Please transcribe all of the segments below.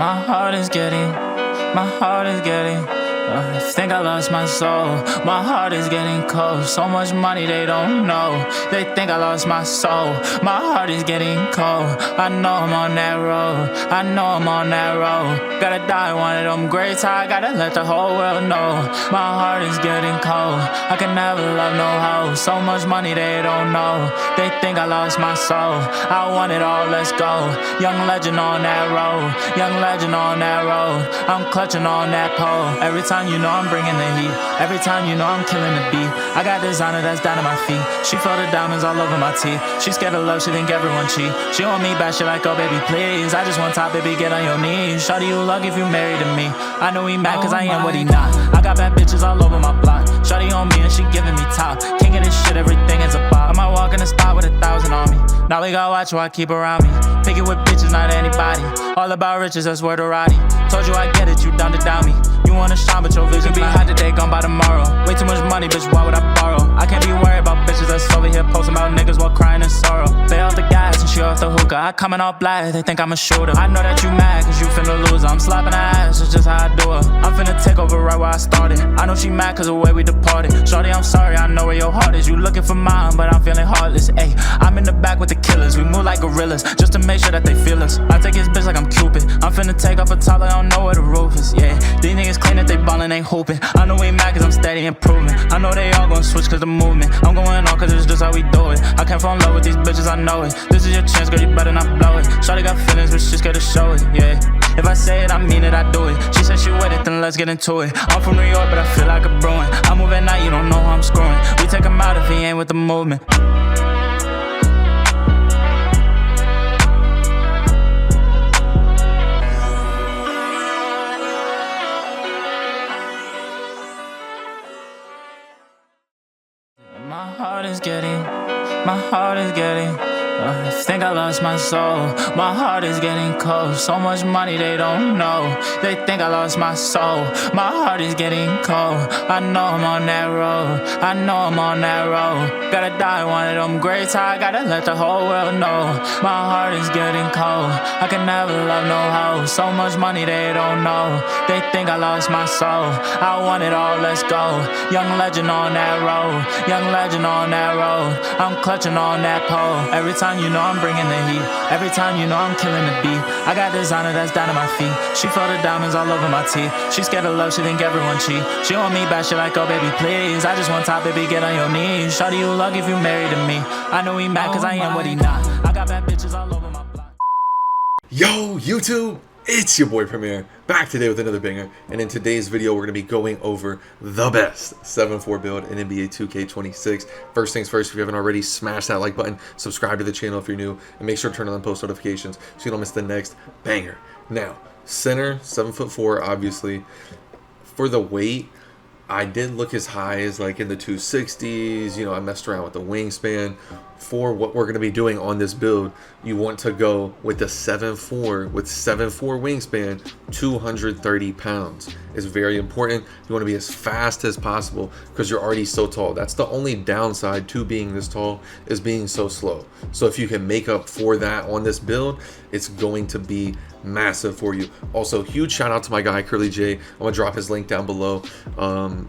My heart is getting I think I lost my soul. My heart is getting cold. So much money they don't know. They think I lost my soul. My heart is getting cold. I know I'm on that road. I know I'm on that road. Gotta die one of them greats. I gotta let the whole world know. My heart is getting cold. I can never love no hoe. So much money they don't know. They think I lost my soul. I want it all, let's go. Young legend on that road. Young legend on that road. I'm clutching on that pole. Every time you know I'm bringing the heat. Every time you know I'm killing the beat. I got designer that's down to my feet. She feel the diamonds all over my teeth. She scared of love, she think everyone cheat. She want me back, she like, oh baby please. I just want top, baby, get on your knees. Shawty, you lucky if you married to me. I know he mad cause I am what he not. I got bad bitches all over my block. Shawty on me and she giving me top. King of this shit, everything is a bop. I might walk in the spot with 1,000 on me. Now we gotta watch who I keep around me. Pick it with bitches, not anybody. All about riches, that's word of Roddy. Told you I get it, you down to doubt me. You wanna shine, but your vision be hot today, gone by tomorrow. Way too much money, bitch, why would I borrow? I can't be worried about bitches that's over here posting about niggas while crying in sorrow. They off the gas and she off the hookah. I coming all black, they think I'm a shooter. I know that you mad, cause you finna lose her. I'm slapping her ass, it's just how I do it. I'm finna take over right where I started. I know she mad cause the way we departed. Shorty, I'm sorry, I know where your heart is. You looking for mine, but I'm feeling heartless. Ayy, I'm in the back with the killers. We move like gorillas, just to make sure that they feel us. I take his bitch like I'm Cupid. I'm finna take off a top, like I don't know where the roof is. Yeah, these niggas claim that they ballin', they hooping. I know we mad cause I'm steady improving. I know they all gon' switch cause the movement. I'm going on cause it's just how we do it. I can't fall in love with these bitches, I know it. This is your chance, girl, you better not blow it. Shawty got feelings, but she's scared to show it, yeah. If I say it, I mean it, I do it. She said she with it, then let's get into it. I'm from New York, but I feel like a Bruin. I move at night, you don't know how I'm screwing. We take him out if he ain't with the movement. My heart is getting I think I lost my soul. My heart is getting cold. So much money they don't know. They think I lost my soul. My heart is getting cold. I know I'm on that road. I know I'm on that road. Gotta die one of them greats. I gotta let the whole world know. My heart is getting cold. I can never love no hoe. So much money they don't know. They think I lost my soul. I want it all, let's go. Young legend on that road. Young legend on that road. I'm clutching on that pole. Every time you know I'm bringing the heat. Every time you know I'm killing the beat. I got designer that's down to my feet. She feel the diamonds all over my teeth. She scared of love, she think everyone cheat. She want me back, she like, oh baby please. I just want top, baby, get on your knees. Shawty, you lucky if you married to me. I know he mad cause I am what he not. I got bad bitches all over my block. Yo, YouTube! It's your boy Premier, back today with another banger, and in today's video we're going to be going over the best 7-4 build in NBA 2K26. First things first, if you haven't already, smash that like button, subscribe to the channel if you're new, and make sure to turn on post notifications so you don't miss the next banger. Now, center, 7'4", obviously. For the weight, I did look as high as like in the 260s, you know, I messed around with the wingspan. For what we're going to be doing on this build, you want to go with the 7'4", with 7'4" wingspan, 230 pounds. It's very important. You want to be as fast as possible because you're already so tall. That's the only downside to being this tall, is being so slow. So if you can make up for that on this build, it's going to be massive for you. Also, huge shout out to my guy Curly J. I'm gonna drop his link down below.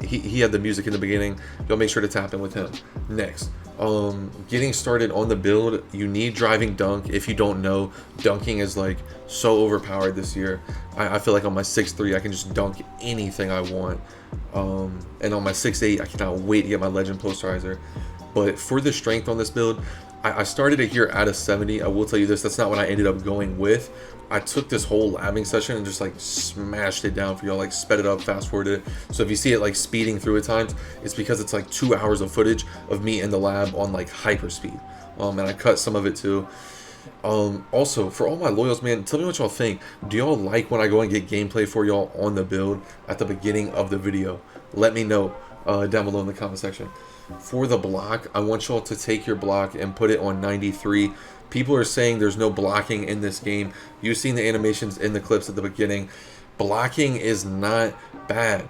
He had the music in the beginning. You'll make sure to tap in with him. Next, getting started on the build, you need driving dunk. If you don't know, dunking is like so overpowered this year. I feel like on my 6'3", I can just dunk anything I want, and on my 6'8", I cannot wait to get my legend posterizer. But for the strength on this build, I started it here at a 70. I will tell you this, that's not what I ended up going with. I took this whole labbing session and just like smashed it down for y'all, like sped it up, fast forwarded it. So if you see it like speeding through at times, it's because it's like 2 hours of footage of me in the lab on like hyper speed. And I cut some of it too. Also, for all my loyals, man, tell me what y'all think. Do y'all like when I go and get gameplay for y'all on the build at the beginning of the video? Let me know down below in the comment section. For the block, I want y'all to take your block and put it on 93. People are saying there's no blocking in this game. You've seen the animations in the clips at the beginning. Blocking is not bad.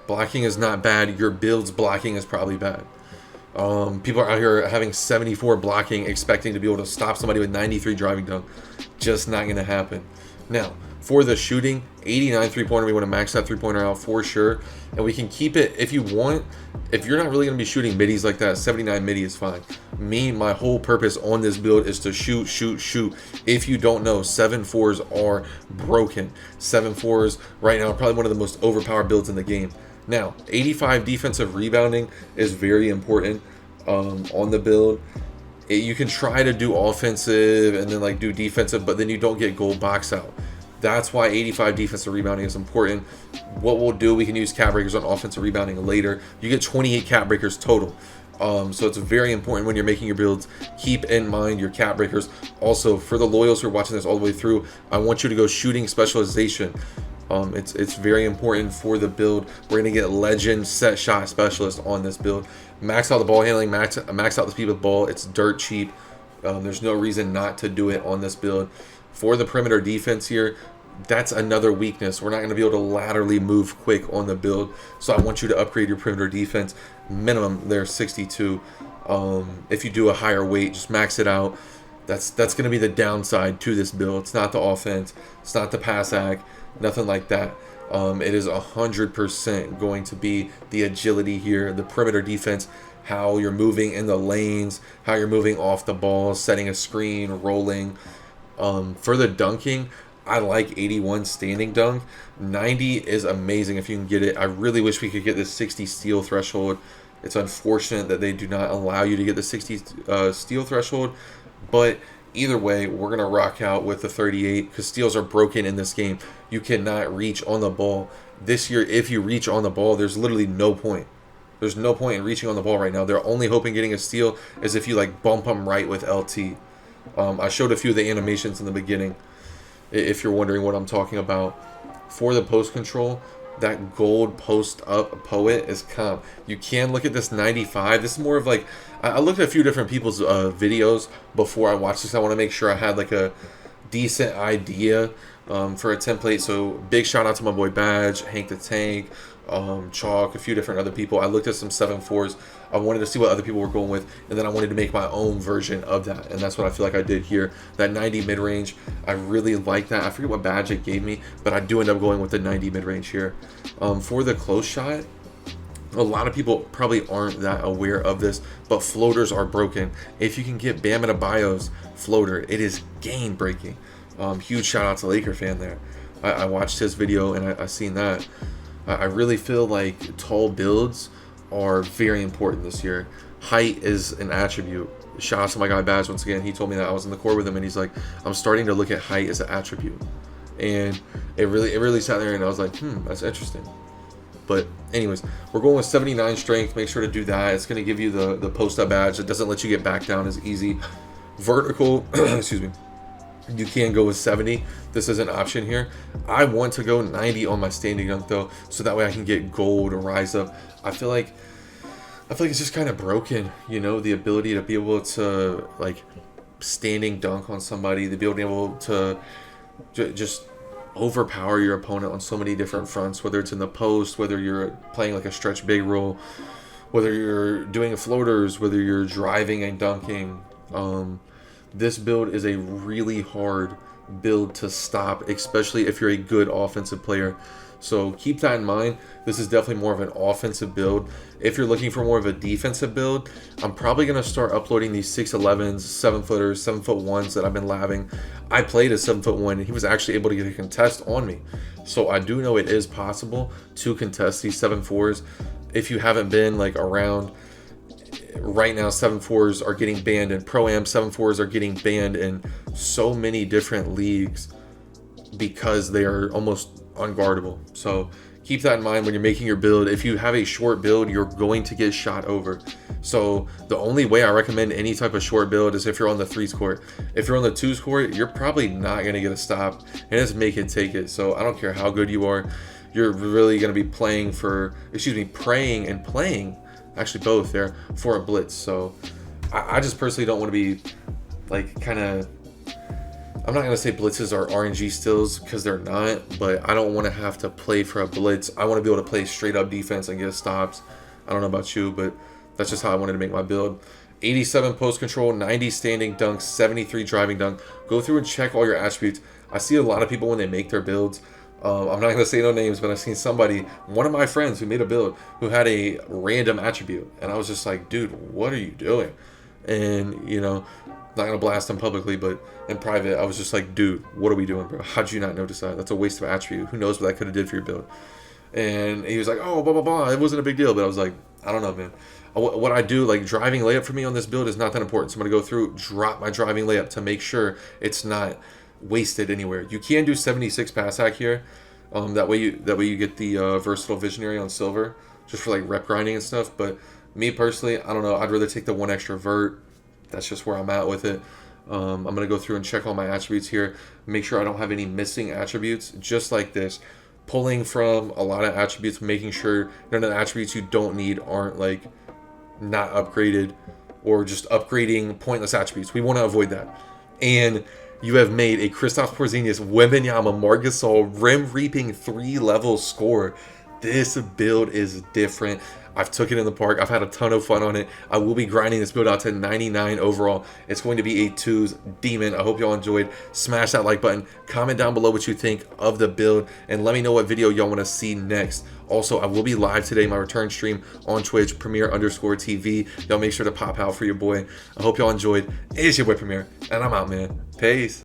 Blocking is not bad. Your build's blocking is probably bad. People are out here having 74 blocking, expecting to be able to stop somebody with 93 driving dunk. Just not going to happen. Now, for the shooting, 89 3-pointer, we want to max that 3-pointer out for sure. And we can keep it if you want. If you're not really going to be shooting middies like that, 79 midi is fine. My whole purpose on this build is to shoot, shoot, shoot. If you don't know, 7.4s are broken. 7.4s right now are probably one of the most overpowered builds in the game. Now, 85 defensive rebounding is very important on the build. You can try to do offensive and then like do defensive, but then you don't get gold box out. That's why 85 defensive rebounding is important. What we'll do, we can use cap breakers on offensive rebounding later. You get 28 cap breakers total. So it's very important when you're making your builds. Keep in mind your cap breakers. Also, for the loyals who are watching this all the way through, I want you to go shooting specialization. It's very important for the build. We're gonna get legend set shot specialist on this build. Max out the ball handling, max out the speed with ball. It's dirt cheap. There's no reason not to do it on this build. For the perimeter defense here, that's another weakness. We're not going to be able to laterally move quick on the build, so I want you to upgrade your perimeter defense. Minimum there 62. If you do a higher weight, just max it out. That's going to be the downside to this build. It's not the offense, it's not the pass ag, nothing like that. It is 100% going to be the agility here, the perimeter defense, how you're moving in the lanes, how you're moving off the ball, setting a screen, rolling. For the dunking, I like 81 standing dunk. 90 is amazing if you can get it. I really wish we could get this 60 steal threshold. It's unfortunate that they do not allow you to get the 60 steal threshold, but either way, we're going to rock out with the 38 because steals are broken in this game. You cannot reach on the ball. This year, if you reach on the ball, there's literally no point. There's no point in reaching on the ball right now. They're only hoping getting a steal is if you like bump them right with LT. I showed a few of the animations in the beginning, if you're wondering what I'm talking about. For the post control, that gold post up poet is comp. You can look at this 95. This is more of like, I looked at a few different people's videos before I watched this. I want to make sure I had like a decent idea for a template. So big shout out to my boy Badge, Hank the Tank, Chalk, a few different other people. I looked at some 7.4s. I wanted to see what other people were going with, and then I wanted to make my own version of that, and that's what I feel like I did here. That 90 mid-range, I really like that. I forget what badge it gave me, but I do end up going with the 90 mid-range here. For the close shot, a lot of people probably aren't that aware of this, but floaters are broken. If you can get Bam Adebayo's floater, it is game breaking. Huge shout out to Laker fan there. I watched his video and I seen that. I really feel like tall builds are very important this year. Height is an attribute. Shout out to my guy Baz once again. He told me that. I was in the core with him and he's like, I'm starting to look at height as an attribute. And it really sat there and I was like, that's interesting. But anyways, we're going with 79 strength. Make sure to do that. It's going to give you the post-up badge. It doesn't let you get back down as easy. Vertical, excuse me, you can go with 70. This is an option here. I want to go 90 on my standing dunk though, so that way I can get gold or rise up. I feel like it's just kind of broken, you know, the ability to be able to like standing dunk on somebody, to be able to just overpower your opponent on so many different fronts, whether it's in the post, whether you're playing like a stretch big roll, whether you're doing floaters, whether you're driving and dunking. This build is a really hard build to stop, especially if you're a good offensive player. So keep that in mind. This is definitely more of an offensive build. If you're looking for more of a defensive build, I'm probably going to start uploading these 6'11s, 7-footers, 7'1s that I've been labbing. I played a 7'1 and he was actually able to get a contest on me. So I do know it is possible to contest these 7'4s. If you haven't been like around, right now 7'4s are getting banned in Pro-Am, 7'4s are getting banned in so many different leagues because they are almost unguardable. So keep that in mind when you're making your build. If you have a short build, you're going to get shot over. So the only way I recommend any type of short build is if you're on the 3s court. If you're on the 2s court, you're probably not going to get a stop and just make it take it. So I don't care how good you are, you're really going to be praying and playing, actually both there, for a blitz. So I just personally don't want to be like I'm not going to say blitzes are RNG stills because they're not, but I don't want to have to play for a blitz. I want to be able to play straight up defense and get stops. I don't know about you, but that's just how I wanted to make my build. 87 post control, 90 standing dunk, 73 driving dunk. Go through and check all your attributes. I see a lot of people when they make their builds. I'm not gonna say no names, but I've seen somebody, one of my friends who made a build who had a random attribute, and I was just like, dude, what are you doing? And you know, not gonna blast him publicly, but in private, I was just like, dude, what are we doing, bro? How'd you not notice that? That's a waste of attribute. Who knows what that could have did for your build? And he was like, oh, blah blah blah. It wasn't a big deal, but I was like, I don't know, man. What I do, like driving layup for me on this build is not that important. So I'm gonna go through, drop my driving layup to make sure it's not wasted anywhere. You can do 76 pass hack here. That way you get the versatile visionary on silver, just for like rep grinding and stuff. But me personally, I don't know. I'd rather take the one extra vert. That's just where I'm at with it. I'm gonna go through and check all my attributes here, make sure I don't have any missing attributes, just like this. Pulling from a lot of attributes, making sure none of the attributes you don't need aren't like not upgraded or just upgrading pointless attributes. We want to avoid that. And you have made a Kristaps Porzingis, WEMBANYAMA, Marc Gasol, Rim Reaping 3-level score. This build is different. I've took it in the park. I've had a ton of fun on it. I will be grinding this build out to 99 overall. It's going to be a 2s demon. I hope y'all enjoyed. Smash that like button. Comment down below what you think of the build. And let me know what video y'all want to see next. Also, I will be live today, my return stream on Twitch, Premier_TV. Y'all make sure to pop out for your boy. I hope y'all enjoyed. It's your boy Premier, and I'm out, man. Peace.